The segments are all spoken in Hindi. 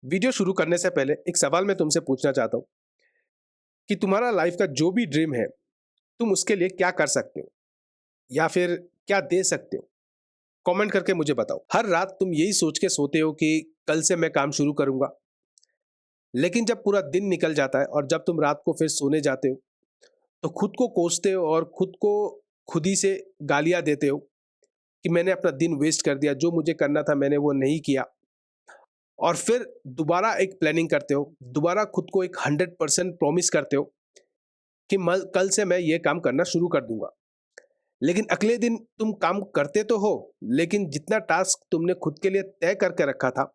वीडियो शुरू करने से पहले एक सवाल मैं तुमसे पूछना चाहता हूँ कि तुम्हारा लाइफ का जो भी ड्रीम है, तुम उसके लिए क्या कर सकते हो या फिर क्या दे सकते हो? कमेंट करके मुझे बताओ। हर रात तुम यही सोच के सोते हो कि कल से मैं काम शुरू करूंगा, लेकिन जब पूरा दिन निकल जाता है और जब तुम रात को फिर सोने जाते हो, तो खुद को कोसते हो और खुद को खुद ही से गालियां देते हो कि मैंने अपना दिन वेस्ट कर दिया, जो मुझे करना था मैंने वो नहीं किया। और फिर दोबारा एक प्लानिंग करते हो, दोबारा खुद को एक 100% प्रॉमिस करते हो कि कल से मैं ये काम करना शुरू कर दूंगा। लेकिन अगले दिन तुम काम करते तो हो, लेकिन जितना टास्क तुमने खुद के लिए तय करके रखा था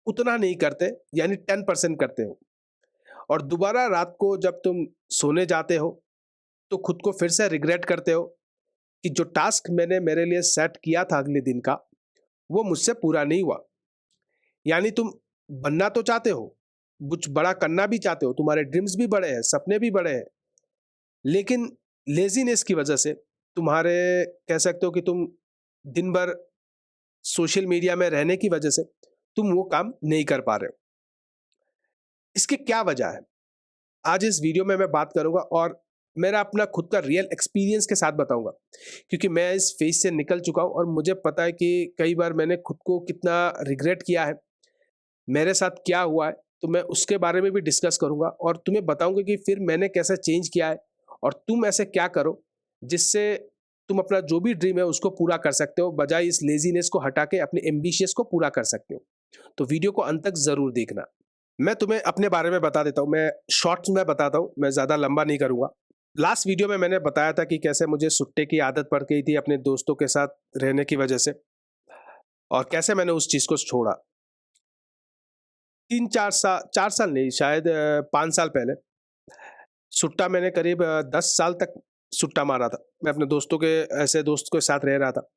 उतना नहीं करते, यानी 10% करते हो। और दोबारा रात को जब तुम सोने जाते हो तो खुद को फिर से रिग्रेट करते हो कि जो टास्क मैंने मेरे लिए सेट किया था अगले दिन का, वो मुझसे पूरा नहीं हुआ। यानी तुम बनना तो चाहते हो, कुछ बड़ा करना भी चाहते हो, तुम्हारे ड्रीम्स भी बड़े हैं, सपने भी बड़े हैं, लेकिन लेज़ीनेस की वजह से, तुम्हारे कह सकते हो कि तुम दिन भर सोशल मीडिया में रहने की वजह से तुम वो काम नहीं कर पा रहे हो। इसकी क्या वजह है? आज इस वीडियो में मैं बात करूँगा और मेरा अपना खुद का रियल एक्सपीरियंस के साथ बताऊँगा, क्योंकि मैं इस फेज़ से निकल चुका हूँ और मुझे पता है कि कई बार मैंने खुद को कितना रिग्रेट किया है, मेरे साथ क्या हुआ है, तो मैं उसके बारे में भी डिस्कस करूँगा और तुम्हें बताऊँगा कि फिर मैंने कैसा चेंज किया है और तुम ऐसे क्या करो, जिससे तुम अपना जो भी ड्रीम है उसको पूरा कर सकते हो, बजाय इस लेज़ीनेस को हटा के अपने एम्बिशियस को पूरा कर सकते हो। तो वीडियो को अंत तक ज़रूर देखना। मैं तुम्हें अपने बारे में बता देता हूँ, मैं शॉर्ट्स में बताता हूँ, मैं ज़्यादा लंबा नहीं करूँगा। लास्ट वीडियो में मैंने बताया था कि कैसे मुझे सुट्टे की आदत पड़ गई थी अपने दोस्तों के साथ रहने की वजह से और कैसे मैंने उस चीज़ को छोड़ा। 4 साल नहीं, शायद 5 साल पहले सुट्टा मैंने करीब 10 साल तक सुट्टा मारा था। मैं अपने दोस्तों के ऐसे दोस्त के साथ रह रहा था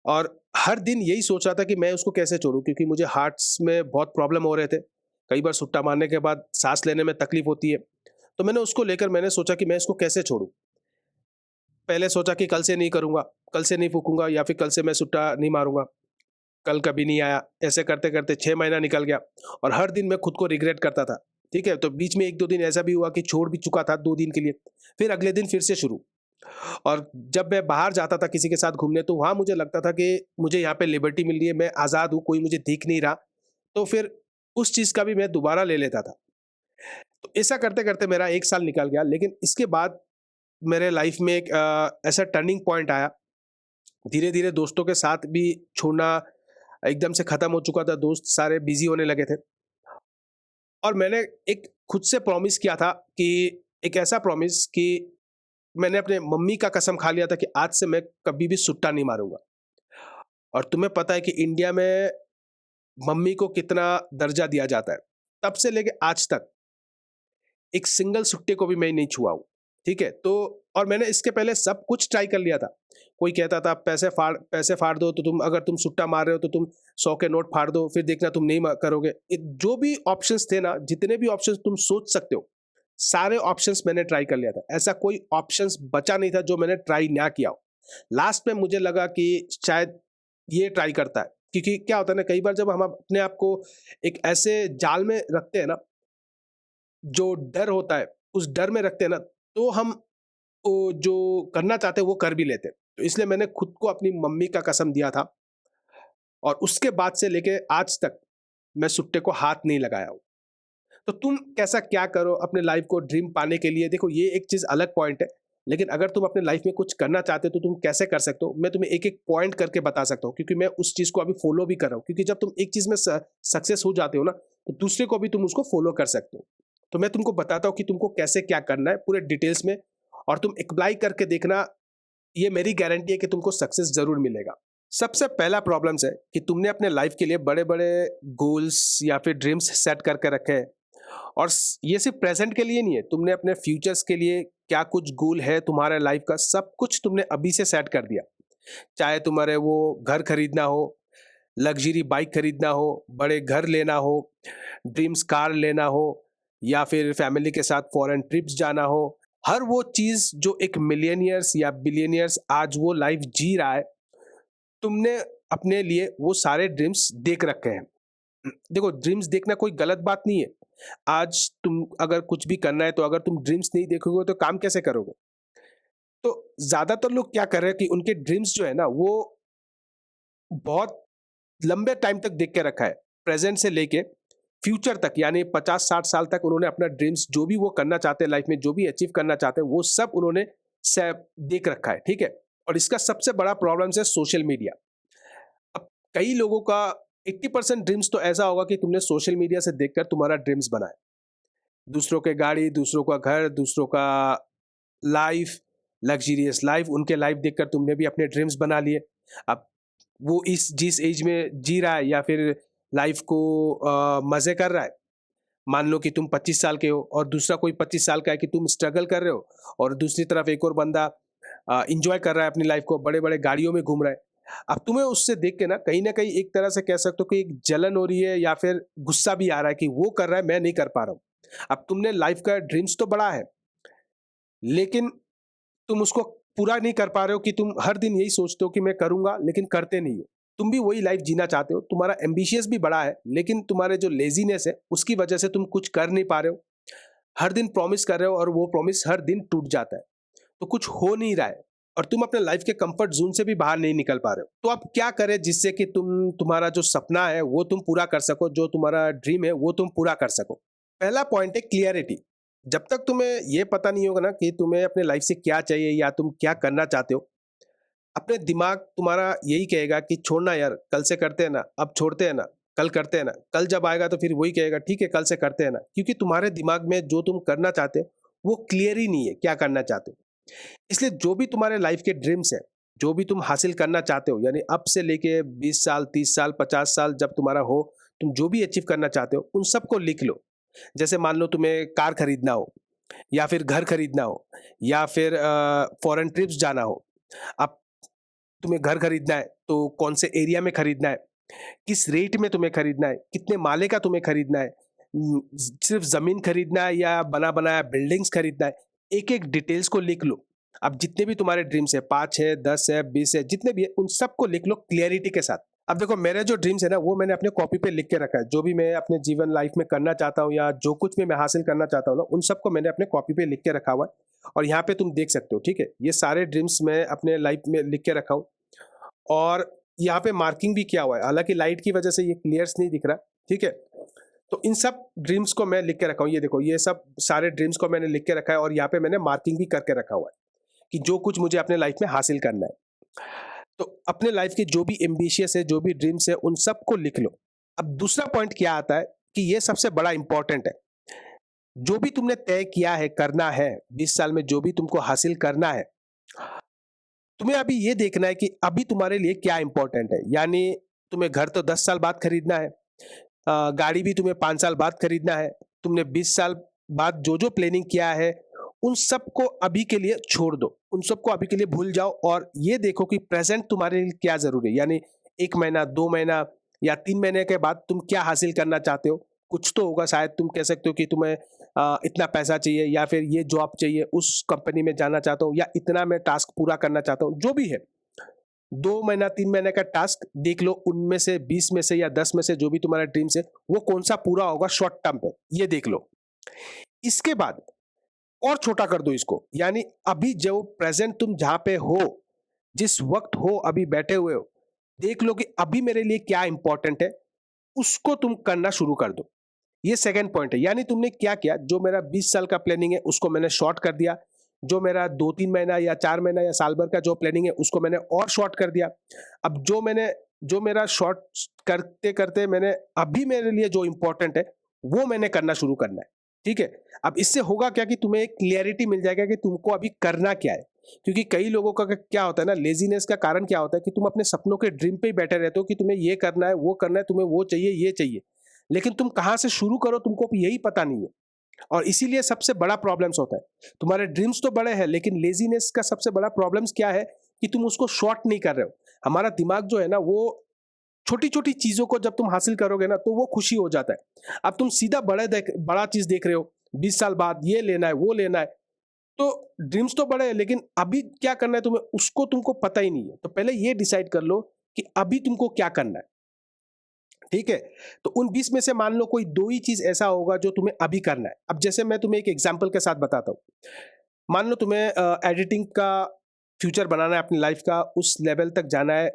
और हर दिन यही सोच रहा था कि मैं उसको कैसे छोड़ूँ, क्योंकि मुझे हार्ट्स में बहुत प्रॉब्लम हो रहे थे। कई बार सुट्टा मारने के बाद साँस लेने में तकलीफ़ होती है। तो मैंने उसको लेकर मैंने सोचा कि मैं इसको कैसे छोड़ूँ? पहले सोचा कि कल से नहीं करूँगा, कल से नहीं फूँकूँगा या फिर कल से मैं सुट्टा नहीं मारूँगा। कल कभी नहीं आया। ऐसे करते-करते 6 महीना निकल गया और हर दिन मैं खुद को रिग्रेट करता था। ठीक है? तो बीच में 1-2 दिन ऐसा भी हुआ कि छोड़ भी चुका था 2 दिन के लिए। फिर अगले दिन फिर से शुरू। और जब मैं बाहर जाता था किसी के साथ घूमने, तो वहाँ मुझे लगता था कि मुझे यहाँ पे लिबर्टी मिल रही है, मैं आज़ाद हूँ, कोई मुझे देख नहीं रहा। तो फिर उस चीज़ का भी मैं दोबारा ले लेता था। तो ऐसा करते-करते मेरा 1 साल निकल गया, लेकिन इसके बाद मेरे लाइफ़ में एक ऐसा टर्निंग पॉइंट आया। धीरे-धीरे दोस्तों के साथ भी छोड़ना एकदम से खत्म हो चुका था, दोस्त सारे बिज़ी होने लगे थे और मैंने एक खुद से प्रॉमिस किया था कि एक ऐसा प्रॉमिस कि मैंने अपने मम्मी का कसम खा लिया था कि आज से मैं कभी भी सुट्टा नहीं मारूँगा। और तुम्हें पता है कि इंडिया में मम्मी को कितना दर्जा दिया जाता है। तब से लेके आज तक एक सिंगल सुट्टे को भी मैं नहीं छुआ हूँ, ठीक है? तो और मैंने इसके पहले सब कुछ ट्राई कर लिया था। कोई कहता था पैसे फाड़ दो, तो तुम अगर तुम सुट्टा मार रहे हो तो तुम 100 के नोट फाड़ दो, फिर देखना तुम नहीं करोगे। जो भी ऑप्शंस थे ना, जितने भी ऑप्शंस तुम सोच सकते हो, सारे ऑप्शंस मैंने ट्राई कर लिया था। ऐसा कोई ऑप्शंस बचा नहीं था जो मैंने ट्राई ना किया हो। लास्ट में मुझे लगा कि शायद ये ट्राई करता है, क्योंकि क्या होता है ना, कई बार जब हम अपने आप को एक ऐसे जाल में रखते हैं ना, जो डर होता है, उस डर में रखते हैं ना, तो हम जो करना चाहते हैं वो कर भी लेते हैं। तो इसलिए मैंने खुद को अपनी मम्मी का कसम दिया था और उसके बाद से लेके आज तक मैं सुट्टे को हाथ नहीं लगाया हूँ। तो तुम कैसा क्या करो अपने लाइफ को ड्रीम पाने के लिए? देखो, ये एक चीज़ अलग पॉइंट है, लेकिन अगर तुम अपने लाइफ में कुछ करना चाहते हो तो तुम कैसे कर सकते हो? मैं तुम्हें एक-एक पॉइंट करके बता सकता हूँ, क्योंकि मैं उस चीज़ को अभी फॉलो भी कर रहा हूँ। क्योंकि जब तुम एक चीज़ में सक्सेस हो जाते हो ना, तो दूसरे को भी तुम उसको फॉलो कर सकते हो। तो मैं तुमको बताता हूँ कि तुमको कैसे क्या करना है पूरे डिटेल्स में, और तुम अप्लाई करके देखना, ये मेरी गारंटी है कि तुमको सक्सेस ज़रूर मिलेगा। सबसे पहला प्रॉब्लम्स है कि तुमने अपने लाइफ के लिए बड़े-बड़े गोल्स या फिर ड्रीम्स सेट करके रखे हैं और ये सिर्फ प्रेजेंट के लिए नहीं है, तुमने अपने फ्यूचर्स के लिए क्या कुछ गोल है तुम्हारे लाइफ का, सब कुछ तुमने अभी से सेट कर दिया। चाहे तुम्हारे वो घर खरीदना हो, लग्जरी बाइक खरीदना हो, बड़े घर लेना हो, ड्रीम्स कार लेना हो, या फिर फैमिली के साथ फॉरेन ट्रिप्स जाना हो, हर वो चीज़ जो एक मिलियनियर्स या बिलियनियर्स आज वो लाइफ जी रहा है, तुमने अपने लिए वो सारे ड्रीम्स देख रखे हैं। देखो, ड्रीम्स देखना कोई गलत बात नहीं है। आज तुम अगर कुछ भी करना है तो अगर तुम ड्रीम्स नहीं देखोगे तो काम कैसे करोगे? तो ज़्यादातर लोग क्या कर रहे हैं कि उनके ड्रीम्स जो है ना वो बहुत लंबे टाइम तक देख के रखा है। प्रेज़ेंट से लेके फ्यूचर तक, यानी 50-60 साल तक उन्होंने अपना ड्रीम्स जो भी वो करना चाहते हैं लाइफ़ में, जो भी अचीव करना चाहते हैं, वो सब उन्होंने से देख रखा है, ठीक है? और इसका सबसे बड़ा प्रॉब्लम्स है सोशल मीडिया। अब कई लोगों का 80% ड्रीम्स तो ऐसा होगा कि तुमने सोशल मीडिया से देखकर तुम्हारा ड्रीम्स बना है। दूसरों के गाड़ी, दूसरों का घर, दूसरों का लाइफ़, लग्ज़रियस लाइफ़, उनके लाइफ़ देखकर तुमने भी अपने ड्रीम्स बना लिए। अब वो इस जिस एज में जी रहा है या फिर लाइफ़ को मज़े कर रहा है, मान लो कि तुम 25 साल के हो और दूसरा कोई 25 साल का है कि तुम स्ट्रगल कर रहे हो, और दूसरी तरफ एक और बंदा एन्जॉय कर रहा है अपनी लाइफ़ को, बड़े-बड़े गाड़ियों में घूम रहा है। अब तुम्हें उससे देख के ना कहीं न कहीं एक तरह से कह सकते हो कि एक जलन हो रही है या फिर गुस्सा भी आ रहा है कि वो कर रहा है, मैं नहीं कर पा रहा हूँ। अब तुमने लाइफ़ का ड्रीम्स तो बड़ा है, लेकिन तुम उसको पूरा नहीं कर पा रहे हो कि तुम हर दिन यही सोचते हो कि मैं करूँगा, लेकिन करते नहीं हो। तुम भी वही लाइफ़ जीना चाहते हो, तुम्हारा एम्बिशियस भी बड़ा है, लेकिन तुम्हारे जो लेज़ीनेस है, उसकी वजह से तुम कुछ कर नहीं पा रहे हो। हर दिन प्रॉमिस कर रहे हो और वो प्रॉमिस हर दिन टूट जाता है। तो कुछ हो नहीं रहा है और तुम अपने लाइफ़ के कम्फर्ट ज़ोन से भी बाहर नहीं निकल पा रहे हो। तो आप क्या करें जिससे कि तुम्हारा जो सपना है, वो तुम पूरा कर सको, जो तुम्हारा ड्रीम है, वो तुम पूरा कर सको? पहला पॉइंट है क्लियरिटी। जब तक तुम्हें ये पता नहीं होगा ना कि तुम्हें अपने लाइफ़ से क्या चाहिए या तुम क्या करना चाहते हो, अपने दिमाग तुम्हारा यही कहेगा कि छोड़ना यार, कल से करते हैं ना, अब छोड़ते हैं ना, कल करते हैं ना। कल जब आएगा तो फिर वही कहेगा ठीक है, कल से करते हैं ना। क्योंकि तुम्हारे दिमाग में जो तुम करना चाहते हो, वो क्लियर ही नहीं है क्या करना चाहते हो। इसलिए जो भी तुम्हारे लाइफ़ के ड्रीम्स हैं, जो भी तुम हासिल करना चाहते हो, यानी अब से लेके 20 साल, 30 साल, 50 साल जब तुम्हारा हो, तुम जो भी अचीव करना चाहते हो, उन सबको लिख लो। जैसे मान लो तुम्हें कार खरीदना हो, या फिर घर खरीदना हो, या फिर फॉरेन ट्रिप्स जाना हो। अब तुम्हें घर खरीदना है, तो कौन से एरिया में खरीदना है, किस रेट में तुम्हें खरीदना है, कितने माले का तुम्हें खरीदना है, सिर्फ़ ज़मीन खरीदना है या बना-बनाया बिल्डिंग्स खरीदना है, एक-एक डिटेल्स को लिख लो। अब जितने भी तुम्हारे ड्रीम्स हैं, 5 है, 10 है, 20 है, जितने भी हैं, उन सबको लिख लो क्लैरिटी के साथ। अब देखो, मेरे जो ड्रीम्स है ना, वो मैंने अपने कॉपी पे लिख के रखा है। जो भी मैं अपने जीवन लाइफ़ में करना चाहता हूँ या जो कुछ भी मैं हासिल करना चाहता हूँ ना, उन सबको मैंने अपने कॉपी पे लिख के रखा हुआ है और यहाँ पे तुम देख सकते हो, ठीक है? ये सारे ड्रीम्स मैं अपने लाइफ़ में लिख के रखा हूँ और यहाँ पे मार्किंग भी किया हुआ है। हालाँकि लाइट की वज़ह से ये क्लियर्स नहीं दिख रहा, ठीक है? तो इन सब ड्रीम्स को मैं लिख के रखा हूँ। ये देखो, ये सब सारे ड्रीम्स को मैंने लिख के रखा है और यहाँ पे मैंने मार्किंग भी करके रखा हुआ है कि जो कुछ मुझे अपने लाइफ़ में हासिल करना है। तो अपने लाइफ़ के जो भी एम्बिशियस है, जो भी ड्रीम्स है, उन सबको लिख लो। अब दूसरा पॉइंट क्या आता है कि ये सबसे बड़ा इम्पोर्टेंट है। जो भी तुमने तय किया है, करना है, 20 साल में जो भी तुमको हासिल करना है, तुम्हें अभी ये देखना है कि अभी तुम्हारे लिए क्या इम्पोर्टेंट है। यानी तुम्हें घर तो 10 साल बाद खरीदना है, गाड़ी भी तुम्हें 5 साल बाद खरीदना है। तुमने 20 साल बाद जो-जो प्लानिंग किया है, उन सबको अभी के लिए छोड़ दो। उन सबको अभी के लिए भूल जाओ और ये देखो कि प्रेज़ेंट तुम्हारे लिए क्या ज़रूरी है। यानी 1 महीना, 2 महीना या 3 महीने के बाद तुम क्या हासिल करना चाहते हो? कुछ तो होगा, शायद तुम कह सकते हो कि तुम्हें इतना पैसा चाहिए या फिर ये जॉब चाहिए, उस कंपनी में जाना चाहता हूँ या इतना मैं टास्क पूरा करना चाहता हूँ, जो भी है। 2 महीना, 3 महीने का टास्क देख लो, उनमें से 20 में से या 10 में से जो भी तुम्हारा ड्रीम्स है, वो कौन-सा पूरा होगा शॉर्ट टर्म पे, ये देख लो। इसके बाद और छोटा कर दो इसको, यानी अभी जो प्रेज़ेंट तुम जहाँ पे हो, जिस वक़्त हो, अभी बैठे हुए हो, देख लो कि अभी मेरे लिए क्या इम्पोर्टेंट है, उसको तुम करना शुरू कर दो। ये सेकंड पॉइंट है, यानी तुमने क्या किया, जो मेरा 20 साल का प्लानिंग है, उसको मैंने शॉर्ट कर दिया। जो मेरा 2-3 महीना या 4 महीना या साल भर का जो प्लानिंग है, उसको मैंने और शॉर्ट कर दिया। अब जो मेरा शॉर्ट करते-करते मैंने अभी मेरे लिए जो इम्पोर्टेंट है, वो मैंने करना शुरू करना है, ठीक है? अब इससे होगा क्या कि तुम्हें एक क्लैरिटी मिल जाएगा कि तुमको अभी करना क्या है। क्योंकि कई लोगों का क्या होता है ना, लेज़ीनेस का कारण क्या होता है कि तुम अपने सपनों के ड्रीम पे ही बैठे रहते हो कि तुम्हें ये करना है, वो करना है, तुम्हें वो चाहिए, ये चाहिए। लेकिन तुम कहाँ से शुरू करो तुमको यही पता नहीं है और इसीलिए सबसे बड़ा प्रॉब्लम्स होता है। तुम्हारे ड्रीम्स तो बड़े हैं लेकिन लेज़ीनेस का सबसे बड़ा प्रॉब्लम्स क्या है कि तुम उसको शॉर्ट नहीं कर रहे हो। हमारा दिमाग जो है ना, वो छोटी-छोटी चीज़ों को जब तुम हासिल करोगे ना, तो वो खुशी हो जाता है। अब तुम सीधा बड़ा चीज़ देख रहे हो, 20 साल बाद ये लेना है, वो लेना है, तो ड्रीम्स तो बड़े हैं लेकिन अभी क्या करना है तुम्हें, उसको तुमको पता ही नहीं है। तो पहले ये डिसाइड कर लो कि अभी तुमको क्या करना है। ठीक है? तो उन 20 में से मान लो कोई 2 ही चीज़ ऐसा होगा जो तुम्हें अभी करना है। अब जैसे मैं तुम्हें एक एग्ज़ाम्पल के साथ बताता हूँ। मान लो तुम्हें एडिटिंग का फ्यूचर बनाना है अपनी लाइफ़ का, उस लेवल तक जाना है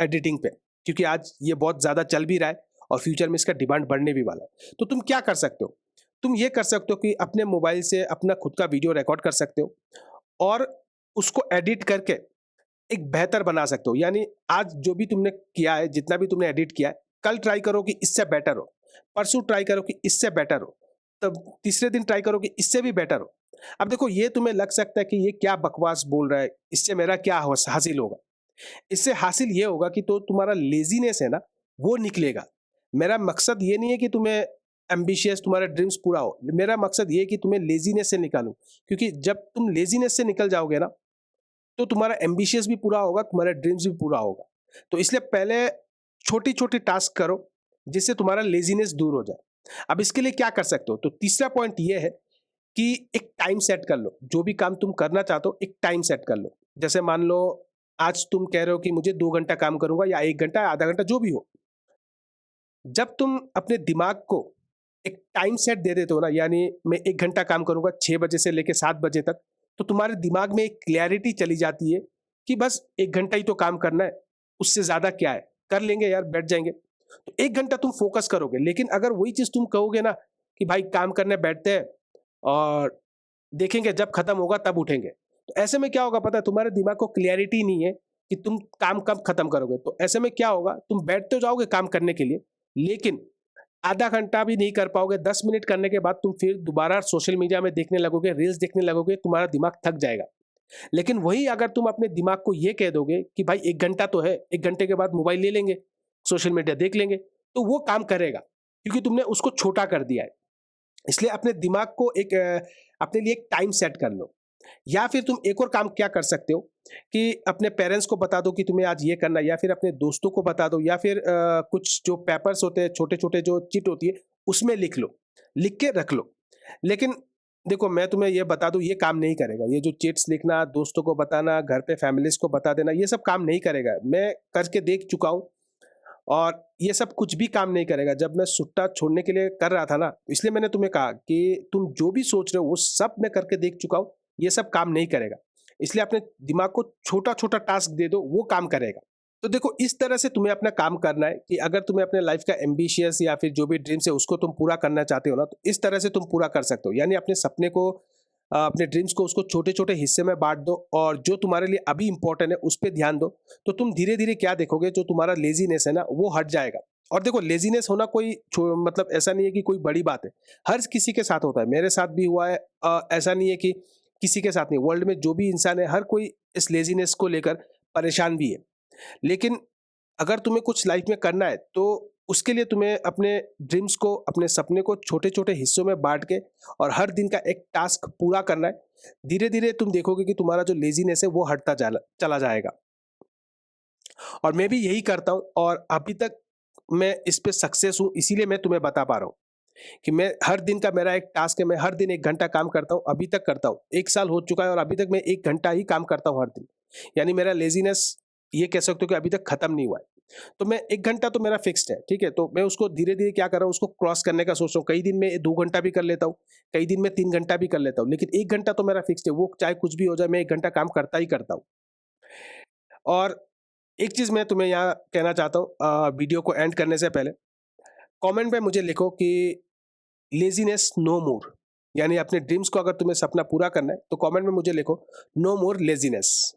एडिटिंग पे, क्योंकि आज ये बहुत ज़्यादा चल भी रहा है और फ्यूचर में इसका डिमांड बढ़ने भी वाला है। तो तुम क्या कर सकते हो? तुम ये कर सकते हो कि अपने मोबाइल से अपना खुद का वीडियो रिकॉर्ड कर सकते हो और उसको एडिट करके एक बेहतर बना सकते हो। यानी आज जो भी तुमने किया है, जितना भी तुमने एडिट किया है, कल ट्राई करो कि इससे बेटर हो, परसों ट्राई करो कि इससे बेटर हो, तब तीसरे दिन ट्राई करो कि इससे भी बेटर हो। अब देखो ये तुम्हें लग सकता है कि ये क्या बकवास बोल रहा है, इससे मेरा क्या हासिल होगा? इससे हासिल ये होगा कि तो तुम्हारा लेज़ीनेस है ना, वो निकलेगा। मेरा मकसद ये नहीं है कि तुम्हें एम्बिशियस तुम्हारा ड्रीम्स पूरा हो। मेरा मकसद ये है कि तुम्हें लेज़ीनेस से निकालूँ, क्योंकि जब तुम लेज़ीनेस से निकल जाओगे ना, तो तुम्हारा एम्बिशियस भी पूरा होगा, तुम्हारा ड्रीम्स भी पूरा होगा। तो इसलिए पहले छोटी-छोटी टास्क करो, जिससे तुम्हारा लेज़ीनेस दूर हो जाए। अब इसके लिए क्या कर सकते हो? तो तीसरा पॉइंट ये है कि एक टाइम सेट कर लो। जो भी काम तुम करना चाहते हो, एक टाइम सेट कर लो। जैसे मान लो आज तुम कह रहे हो कि मुझे 2 घंटा काम करूँगा या 1 घंटा या आधा घंटा जो भी हो। जब तुम अपने दिमाग को एक टाइम सेट दे देते हो ना, यानी मैं 1 घंटा काम करूँगा 6 बजे से लेके 7 बजे तक, तो तुम्हारे दिमाग में एक क्लैरिटी चली जाती है कि बस 1 घंटा ही तो काम करना है, उससे ज़्यादा क्या है? कर लेंगे यार, बैठ जाएँगे। तो 1 घंटा तुम फ़ोकस करोगे, लेकिन अगर वही चीज़ तुम कहोगे ना कि भाई काम करने बैठते हैं और देखेंगे जब खत्म होगा तब उठेंगे। तो ऐसे में क्या होगा पता है? तुम्हारे दिमाग को क्लैरिटी नहीं है कि तुम काम कब खत्म करोगे। तो ऐसे में क्या होगा? तुम बैठ तो जाओगे काम करने के लिए, लेकिन आधा घंटा भी नहीं कर पाओगे, 10 मिनट करने के बाद तुम फिर दोबारा सोशल मीडिया में देखने लगोगे, रील्स देखने लगोगे, तुम्हारा दिमाग थक जाएगा। लेकिन वही अगर तुम अपने दिमाग को ये कह दोगे कि भाई 1 घंटा तो है, 1 घंटे के बाद मोबाइल ले लेंगे, सोशल मीडिया देख लेंगे, तो वो काम करेगा, क्योंकि तुमने उसको छोटा कर दिया है। इसलिए अपने दिमाग को एक अपने लिए एक टाइम सेट कर लो। या फिर तुम एक और काम क्या कर सकते हो कि अपने पेरेंट्स को बता दो कि तुम्हें आज ये करना है, या फिर अपने दोस्तों को बता दो, या फिर कुछ जो पेपर्स होते हैं, छोटे-छोटे जो चिट होती है, उसमें लिख लो, लिख के रख लो। लेकिन देखो मैं तुम्हें ये बता दूँ, ये काम नहीं करेगा। ये जो चिट्स लिखना, दोस्तों को बताना, घर पे फैमिलीज़ को बता देना, ये सब काम नहीं करेगा। मैं करके देख चुका हूँ और ये सब कुछ भी काम नहीं करेगा। जब मैं सुट्टा छोड़ने के लिए कर रहा था ना, इसलिए मैंने तुम्हें कहा कि तुम जो भी सोच रहे हो वो सब मैं करके देख चुका हूँ, ये सब काम नहीं करेगा। इसलिए अपने दिमाग को छोटा-छोटा टास्क दे दो, वो काम करेगा। तो देखो इस तरह से तुम्हें अपना काम करना है कि अगर तुम्हें अपने लाइफ़ का एम्बिशियस या फिर जो भी ड्रीम्स है उसको तुम पूरा करना चाहते हो ना, तो इस तरह से तुम पूरा कर सकते हो। यानी अपने सपने को अपने ड्रीम्स को उसको छोटे-छोटे हिस्से में बाँट दो और जो तुम्हारे लिए अभी इम्पोर्टेंट है उस पे ध्यान दो। तो तुम धीरे-धीरे क्या देखोगे, जो तुम्हारा लेज़ीनेस है ना वो हट जाएगा। और देखो लेज़ीनेस होना कोई मतलब ऐसा नहीं है कि कोई बड़ी बात है। हर किसी के साथ होता है, मेरे साथ भी हुआ है। ऐसा नहीं है कि किसी के साथ नहीं, वर्ल्ड में जो भी इंसान है हर कोई इस लेज़ीनेस को लेकर परेशान भी है। लेकिन अगर तुम्हें कुछ लाइफ में करना है तो उसके लिए तुम्हें अपने ड्रीम्स को, अपने सपने को छोटे-छोटे हिस्सों में बाँट के और हर दिन का एक टास्क पूरा करना है। धीरे-धीरे तुम देखोगे कि तुम्हारा जो लेज़ीनेस है वो हटता जाला चला जाएगा। और मैं भी यही करता हूँ और अभी तक मैं इस पे सक्सेस हूँ, इसीलिए मैं तुम्हें बता पा रहा हूँ कि मैं हर दिन का मेरा एक टास्क है, मैं हर दिन 1 घंटा काम करता हूँ, अभी तक करता हूँ। 1 साल हो चुका है और अभी तक मैं 1 घंटा ही काम करता हूँ हर दिन। यानी मेरा लेज़ीनेस ये कह सकते हो कि अभी तक खत्म नहीं हुआ है। तो मैं 1 घंटा तो मेरा फिक्स्ड है, ठीक है? तो मैं उसको धीरे-धीरे क्या कर रहा हूँ, उसको क्रॉस करने का सोच रहा हूँ। कई दिन में 2 घंटा भी कर लेता हूँ, कई दिन में 3 घंटा भी कर लेता हूँ, लेकिन 1 घंटा तो मेरा फिक्स्ड है, वो चाहे कुछ भी हो जाए, मैं 1 घंटा काम करता ही करता हूँ। और एक चीज़ मैं तुम्हें यहाँ कहना चाहता हूँ वीडियो को एंड करने से पहले, कमेंट में मुझे लिखो कि लेज़ीनेस नो मोर। यानी अपने ड्रीम्स को अगर तुम्हें सपना पूरा करना है, तो कमेंट में मुझे लिखो नो मोर लेज़ीनेस।